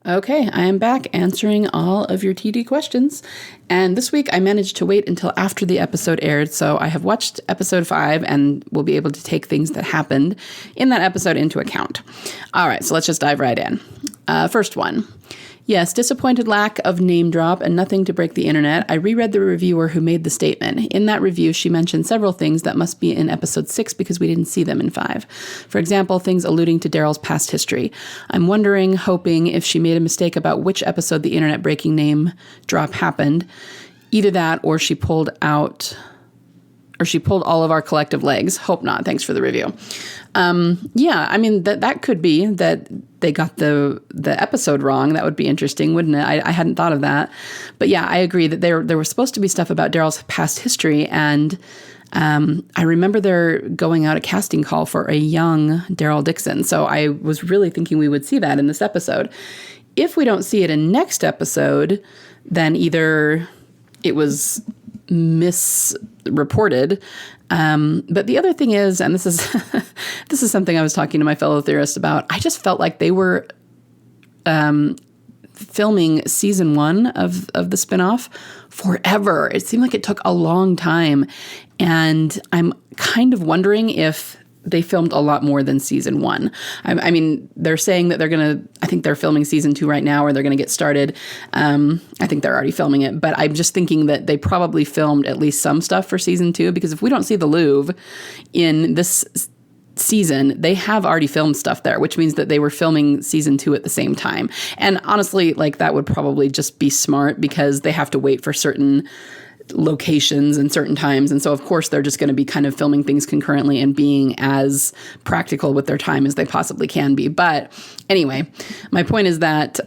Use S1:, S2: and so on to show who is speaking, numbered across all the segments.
S1: Okay, I am back answering all of your TD questions. And this week I managed to wait until after the episode aired, so I have watched episode 5 and will be able to take things that happened in that episode into account. All right, so let's just dive right in. First one. Yes, disappointed lack of name drop and nothing to break the internet. I reread the reviewer who made the statement. In that review, she mentioned several things that must be in episode 6 because we didn't see them in 5. For example, things alluding to Daryl's past history. I'm hoping if she made a mistake about which episode the internet breaking name drop happened. Either that or she pulled all of our collective legs. Hope not. Thanks for the review. Yeah, I mean, that could be that they got the episode wrong. That would be interesting, wouldn't it? I hadn't thought of that. But yeah, I agree that there was supposed to be stuff about Daryl's past history. And I remember they're going out a casting call for a young Daryl Dixon. So I was really thinking we would see that in this episode. If we don't see it in next episode, then either it was misreported. But the other thing is, and this is this is something I was talking to my fellow theorists about, I just felt like they were filming season 1 of the spinoff forever. It seemed like it took a long time. And I'm kind of wondering if they filmed a lot more than season 1. I mean, they're saying that I think they're filming season 2 right now, or they're going to get started. I think they're already filming it, but I'm just thinking that they probably filmed at least some stuff for season 2, because if we don't see the Louvre in this season, they have already filmed stuff there, which means that they were filming season 2 at the same time. And honestly, like, that would probably just be smart because they have to wait for certain locations and certain times. And so, of course, they're just going to be kind of filming things concurrently and being as practical with their time as they possibly can be. But anyway, my point is that,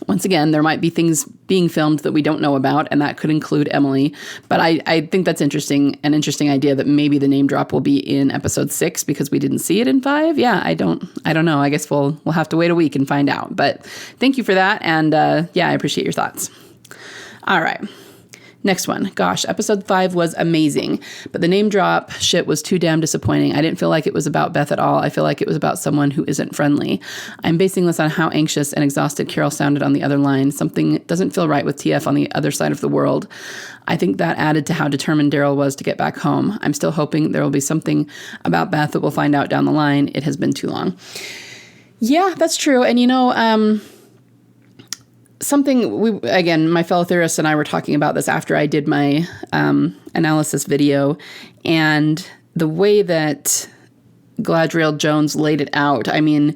S1: once again, there might be things being filmed that we don't know about, and that could include Emily. But I think that's an interesting idea that maybe the name drop will be in episode 6 because we didn't see it in 5. Yeah, I don't know. I guess we'll have to wait a week and find out. But thank you for that. And yeah, I appreciate your thoughts. All right. Next one. Gosh, episode 5 was amazing, but the name drop shit was too damn disappointing. I didn't feel like it was about Beth at all. I feel like it was about someone who isn't friendly. I'm basing this on how anxious and exhausted Carol sounded on the other line. Something doesn't feel right with TF on the other side of the world. I think that added to how determined Daryl was to get back home. I'm still hoping there will be something about Beth that we'll find out down the line. It has been too long. Yeah, that's true. And again, my fellow theorists and I were talking about this after I did my analysis video, and the way that Galadriel Jones laid it out, I mean,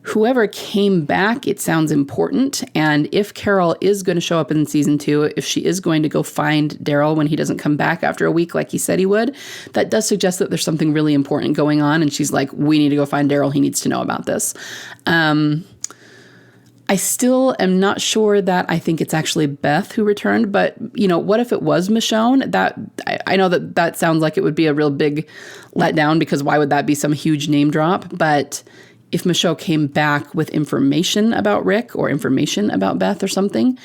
S1: whoever came back, it sounds important. And if Carol is going to show up in season 2, if she is going to go find Daryl when he doesn't come back after a week like he said he would, that does suggest that there's something really important going on. And she's like, we need to go find Daryl. He needs to know about this. I still am not sure that I think it's actually Beth who returned, but, what if it was Michonne? I know that sounds like it would be a real big letdown, because why would that be some huge name drop? But if Michonne came back with information about Rick or information about Beth or something,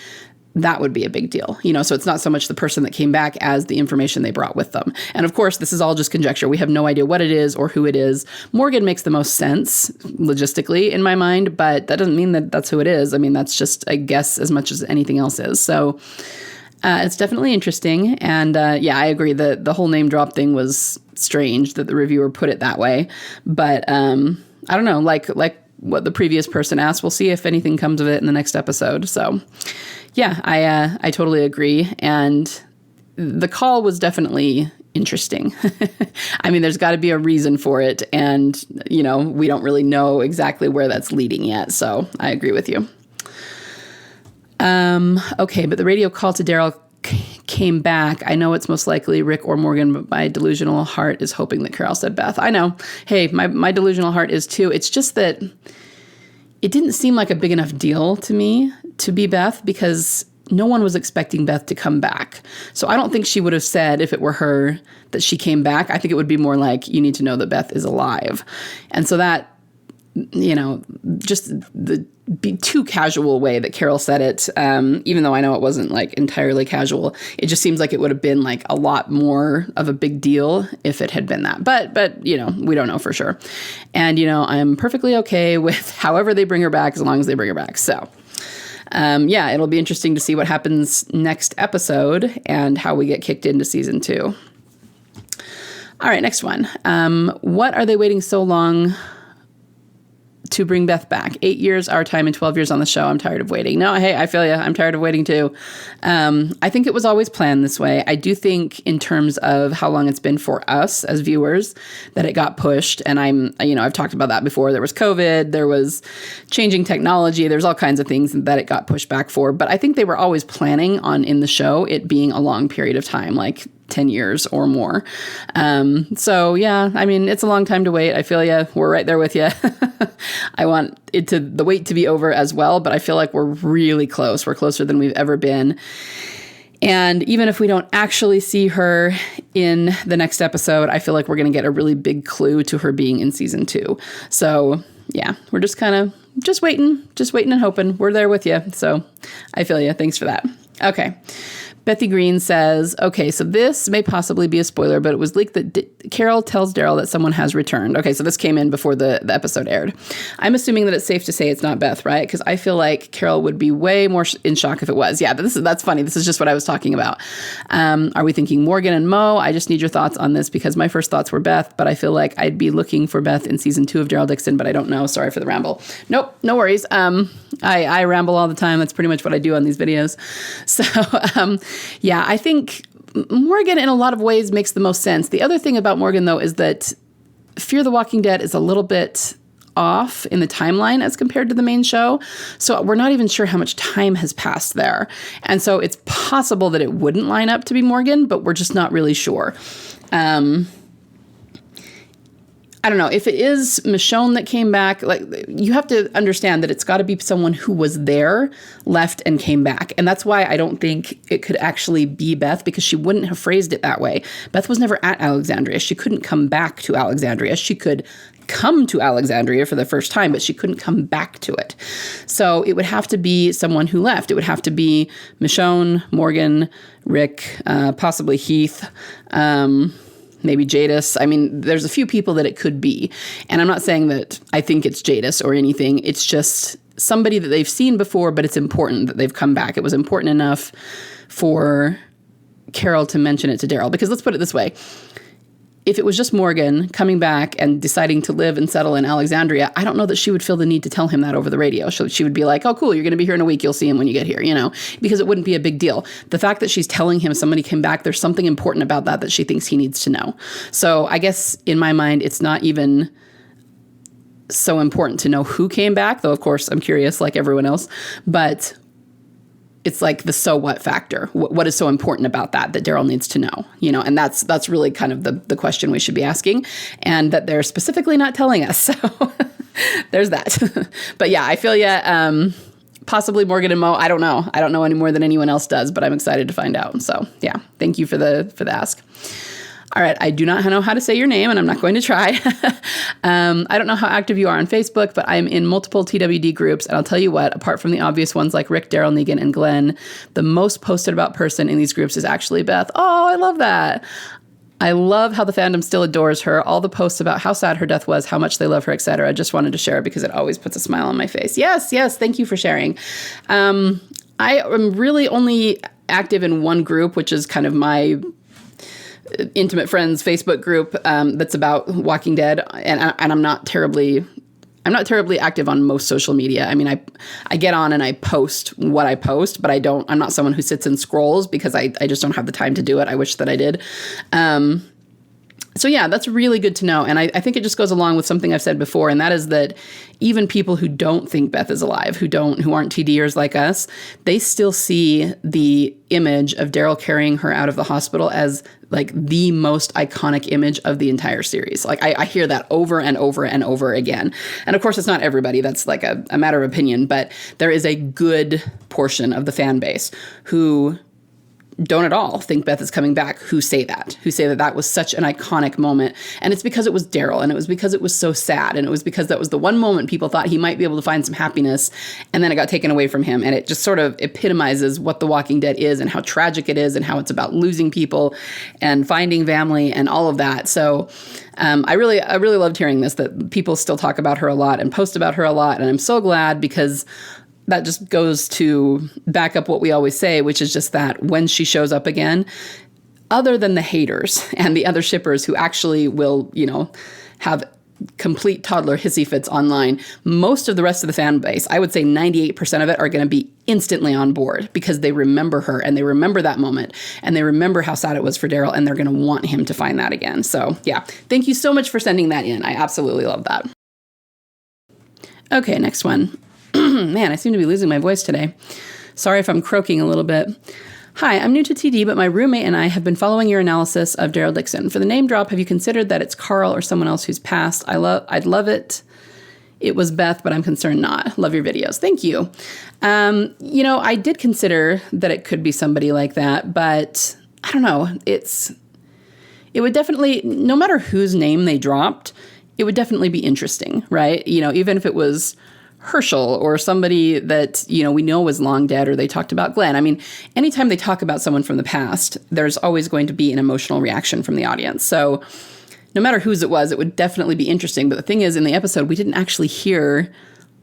S1: that would be a big deal. So it's not so much the person that came back as the information they brought with them. And of course, this is all just conjecture. We have no idea what it is or who it is. Morgan makes the most sense logistically in my mind, but that doesn't mean that that's who it is. I mean, that's just a guess as much as anything else is. So it's definitely interesting. And yeah, I agree that the whole name drop thing was strange that the reviewer put it that way. But I don't know, like what the previous person asked, we'll see if anything comes of it in the next episode. So yeah, I totally agree. And the call was definitely interesting. I mean, there's got to be a reason for it. And, we don't really know exactly where that's leading yet. So I agree with you. Okay, but the radio call to Daryl came back. I know it's most likely Rick or Morgan, but my delusional heart is hoping that Carol said Beth. I know. Hey, my delusional heart is too. It's just that it didn't seem like a big enough deal to me to be Beth, because no one was expecting Beth to come back. So I don't think she would have said, if it were her, that she came back. I think it would be more like, you need to know that Beth is alive. And so that, just the be too casual way that Carol said it, even though I know it wasn't like entirely casual. It just seems like it would have been like a lot more of a big deal if it had been that. But you know, we don't know for sure. And, you know, I'm perfectly okay with however they bring her back as long as they bring her back. So, yeah, it'll be interesting to see what happens next episode and how we get kicked into season 2. All right, next one. What are they waiting so long to bring Beth back? 8 years, our time, and 12 years on the show. I'm tired of waiting. No, hey, I feel you. I'm tired of waiting too. I think it was always planned this way. I do think in terms of how long it's been for us as viewers that it got pushed. And I've talked about that before. There was COVID, there was changing technology. There's all kinds of things that it got pushed back for. But I think they were always planning on in the show it being a long period of time, like 10 years or more. So yeah, I mean, it's a long time to wait. I feel you. We're right there with you. I want the wait to be over as well, but I feel like we're really close. We're closer than we've ever been. And even if we don't actually see her in the next episode, I feel like we're going to get a really big clue to her being in season 2. So yeah, we're just kind of just waiting and hoping. We're there with you. So I feel you. Thanks for that. Okay. Bethy Green says, okay, so this may possibly be a spoiler, but it was leaked that Carol tells Daryl that someone has returned. Okay, so this came in before the episode aired. I'm assuming that it's safe to say it's not Beth, right? Because I feel like Carol would be way more in shock if it was. Yeah, that's funny. This is just what I was talking about. Are we thinking Morgan and Mo? I just need your thoughts on this because my first thoughts were Beth, but I feel like I'd be looking for Beth in season 2 of Daryl Dixon, but I don't know. Sorry for the ramble. Nope, no worries. I ramble all the time. That's pretty much what I do on these videos. So, yeah, I think Morgan in a lot of ways makes the most sense. The other thing about Morgan, though, is that Fear the Walking Dead is a little bit off in the timeline as compared to the main show. So we're not even sure how much time has passed there. And so it's possible that it wouldn't line up to be Morgan, but we're just not really sure. I don't know if it is Michonne that came back. Like, you have to understand that it's got to be someone who was there, left, and came back. And that's why I don't think it could actually be Beth, because she wouldn't have phrased it that way. Beth was never at Alexandria. She couldn't come back to Alexandria. She could come to Alexandria for the first time, but she couldn't come back to it. So it would have to be someone who left. It would have to be Michonne, Morgan, Rick, possibly Heath, maybe Jadis. I mean, there's a few people that it could be. And I'm not saying that I think it's Jadis or anything. It's just somebody that they've seen before, but it's important that they've come back. It was important enough for Carol to mention it to Daryl. Because let's put it this way. If it was just Morgan coming back and deciding to live and settle in Alexandria, I don't know that she would feel the need to tell him that over the radio. So she would be like, oh, cool, you're going to be here in a week. You'll see him when you get here, you know, because it wouldn't be a big deal. The fact that she's telling him somebody came back, there's something important about that she thinks he needs to know. So I guess in my mind, it's not even so important to know who came back, though, of course, I'm curious like everyone else. But it's like the so what factor. What is so important about that Daryl needs to know, you know, and that's really kind of the question we should be asking, and that they're specifically not telling us. So there's that. But yeah, I feel possibly Morgan and Mo. I don't know. I don't know any more than anyone else does, but I'm excited to find out. So yeah, thank you for the ask. All right, I do not know how to say your name, and I'm not going to try. I don't know how active you are on Facebook, but I'm in multiple TWD groups, and I'll tell you what, apart from the obvious ones like Rick, Daryl, Negan, and Glenn, the most posted about person in these groups is actually Beth. Oh, I love that. I love how the fandom still adores her. All the posts about how sad her death was, how much they love her, etc. I just wanted to share it because it always puts a smile on my face. Yes, thank you for sharing. I am really only active in one group, which is kind of my intimate friends Facebook group that's about Walking Dead, and I'm not terribly active on most social media. I mean, I get on and I post what I post, but I'm not someone who sits and scrolls because I just don't have the time to do it. I wish that I did. So yeah, that's really good to know. And I think it just goes along with something I've said before, and that is that even people who don't think Beth is alive, who aren't TDers like us, they still see the image of Daryl carrying her out of the hospital as like the most iconic image of the entire series. Like I hear that over and over and over again. And of course, it's not everybody. That's like a matter of opinion, but there is a good portion of the fan base who don't at all think Beth is coming back who say that was such an iconic moment. And it's because it was Daryl, and it was because it was so sad, and it was because that was the one moment people thought he might be able to find some happiness, and then it got taken away from him. And it just sort of epitomizes what The Walking Dead is and how tragic it is and how it's about losing people and finding family and all of that. So I really loved hearing this, that people still talk about her a lot and post about her a lot. And I'm so glad, because that just goes to back up what we always say, which is just that when she shows up again, other than the haters and the other shippers who actually will, have complete toddler hissy fits online, most of the rest of the fan base, I would say 98% of it, are going to be instantly on board because they remember her and they remember that moment and they remember how sad it was for Daryl, and they're going to want him to find that again. So yeah, thank you so much for sending that in. I absolutely love that. Okay, next one. Man, I seem to be losing my voice today. Sorry if I'm croaking a little bit. Hi, I'm new to TD, but my roommate and I have been following your analysis of Daryl Dixon. For the name drop, have you considered that it's Carl or someone else who's passed? I'd love it. It was Beth, but I'm concerned not. Love your videos. Thank you. I did consider that it could be somebody like that, but I don't know. It would definitely, no matter whose name they dropped, it would definitely be interesting, right? Even if it was Herschel or somebody that, we know was long dead, or they talked about Glenn. I mean, anytime they talk about someone from the past, there's always going to be an emotional reaction from the audience. So no matter whose it was, it would definitely be interesting. But the thing is, in the episode, we didn't actually hear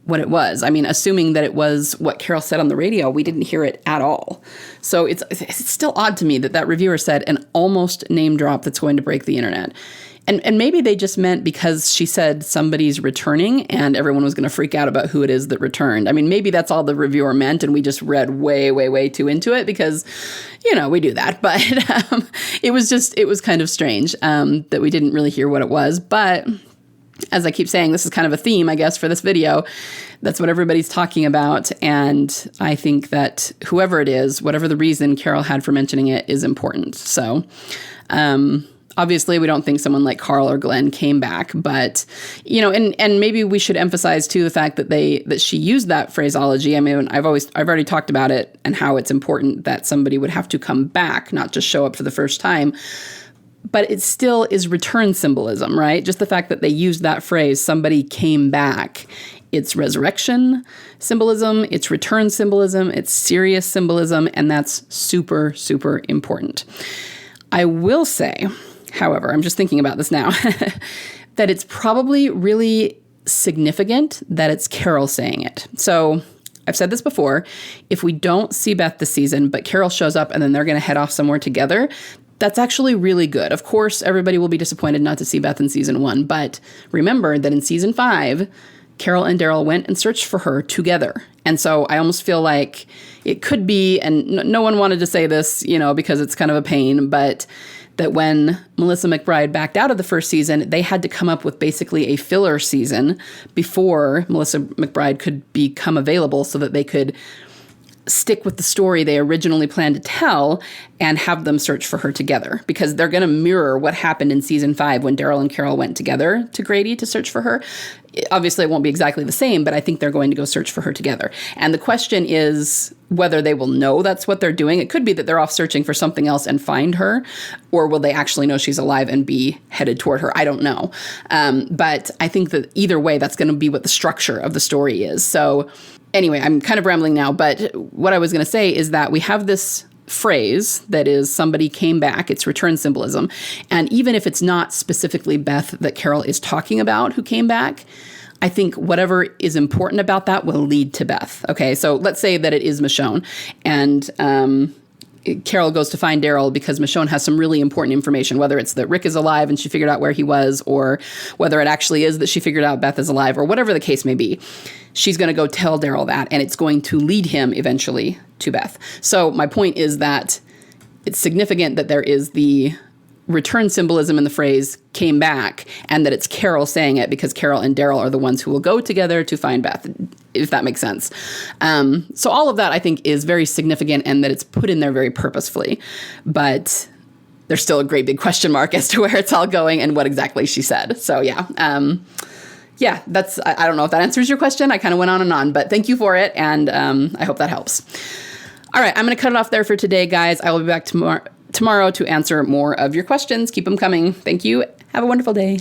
S1: what it was. I mean, assuming that it was what Carol said on the radio, we didn't hear it at all. So it's still odd to me that reviewer said an almost name drop that's going to break the internet. And maybe they just meant because she said somebody's returning and everyone was going to freak out about who it is that returned. I mean, maybe that's all the reviewer meant, and we just read way, way, way too into it because, we do that. But it was kind of strange that we didn't really hear what it was. But as I keep saying, this is kind of a theme, I guess, for this video. That's what everybody's talking about. And I think that whoever it is, whatever the reason Carol had for mentioning it, is important. So, obviously, we don't think someone like Carl or Glenn came back, but, and maybe we should emphasize too the fact that she used that phraseology. I mean, I've already talked about it and how it's important that somebody would have to come back, not just show up for the first time. But it still is return symbolism, right? Just the fact that they used that phrase, somebody came back. It's resurrection symbolism, it's return symbolism, it's serious symbolism, and that's super, super important. I will say, however, I'm just thinking about this now, that it's probably really significant that it's Carol saying it. So I've said this before, if we don't see Beth this season, but Carol shows up and then they're going to head off somewhere together, that's actually really good. Of course, everybody will be disappointed not to see Beth in season 1, but remember that in season 5, Carol and Daryl went and searched for her together. And so I almost feel like it could be, and no one wanted to say this, because it's kind of a pain, but that when Melissa McBride backed out of the first season, they had to come up with basically a filler season before Melissa McBride could become available so that they could stick with the story they originally planned to tell and have them search for her together, because they're going to mirror what happened in season 5 when Daryl and Carol went together to Grady to search for her. Obviously, it won't be exactly the same, but I think they're going to go search for her together. And the question is whether they will know that's what they're doing. It could be that they're off searching for something else and find her, or will they actually know she's alive and be headed toward her? I don't know. But I think that either way, that's going to be what the structure of the story is. So anyway, I'm kind of rambling now, but what I was going to say is that we have this phrase that is somebody came back. It's return symbolism. And even if it's not specifically Beth that Carol is talking about who came back, I think whatever is important about that will lead to Beth. Okay, so let's say that it is Michonne, and Carol goes to find Daryl because Michonne has some really important information, whether it's that Rick is alive and she figured out where he was, or whether it actually is that she figured out Beth is alive, or whatever the case may be. She's going to go tell Daryl that, and it's going to lead him eventually to Beth. So my point is that it's significant that there is the return symbolism in the phrase came back, and that it's Carol saying it because Carol and Daryl are the ones who will go together to find Beth, if that makes sense. So all of that I think is very significant, and that it's put in there very purposefully. But there's still a great big question mark as to where it's all going and what exactly she said. So yeah. I don't know if that answers your question. I kind of went on and on, but thank you for it. And I hope that helps. All right, I'm going to cut it off there for today, guys. I will be back tomorrow to answer more of your questions. Keep them coming. Thank you. Have a wonderful day.